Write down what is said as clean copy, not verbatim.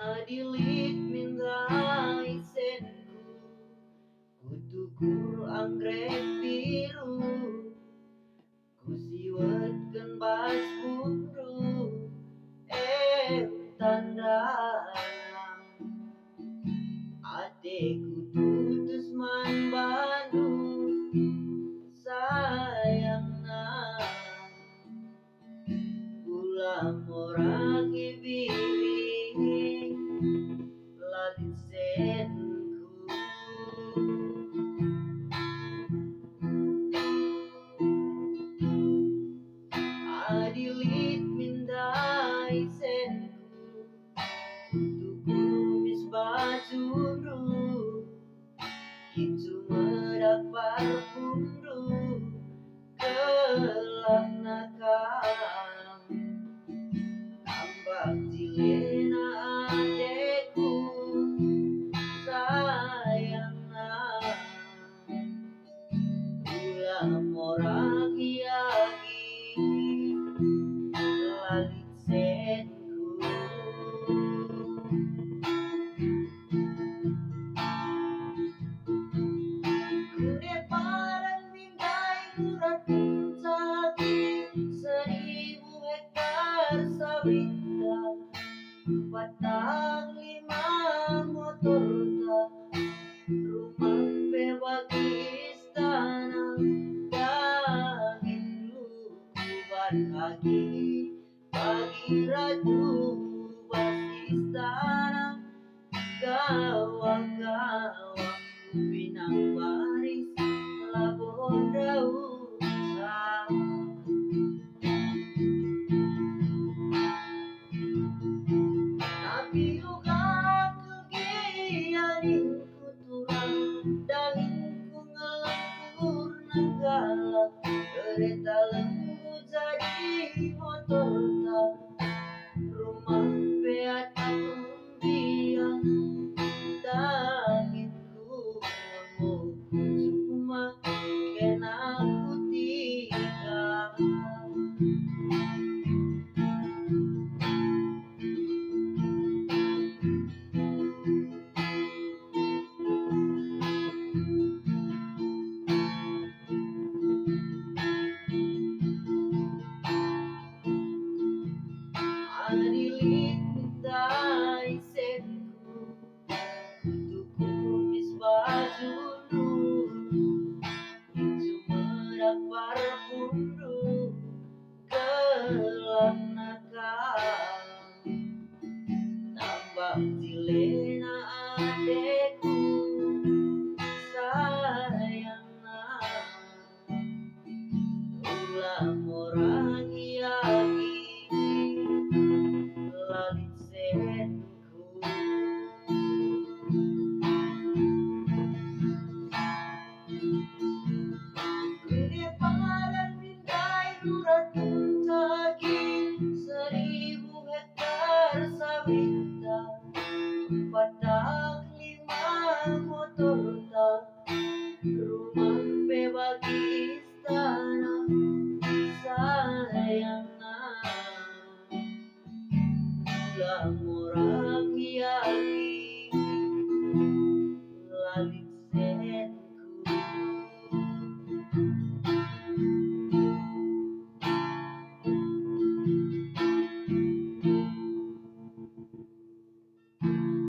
Adilit minta isenku, kutukur anggrek biru, kusiwetkeun bas bundu, tandang ateku tutus man Bandung sayangna ulah mora kibiri lalit senku. Adilit minta isenku, untuk kumis bajundu, itu medak parpundu, kelah nakam tambah jilena adeku sayangna ulah mora kiagi lalit senku. Kude paran bingkai urat puncaki 1.000 hektar sawitda, patang 5 motorta, rumah bebagi istana, daging luban lagi bagi ratu bas istana, gawang-gawang pinang baris labon daun tapi juga kegianin turang dalinku ngelempur nanggala kereta lembu jadi motorta, rumah beat umbiang dagingku mau cuma kena kutiga. Adilit minta isenku, untuk kumis bajundu, itu medak parpundu, kelah nakal tambah jilid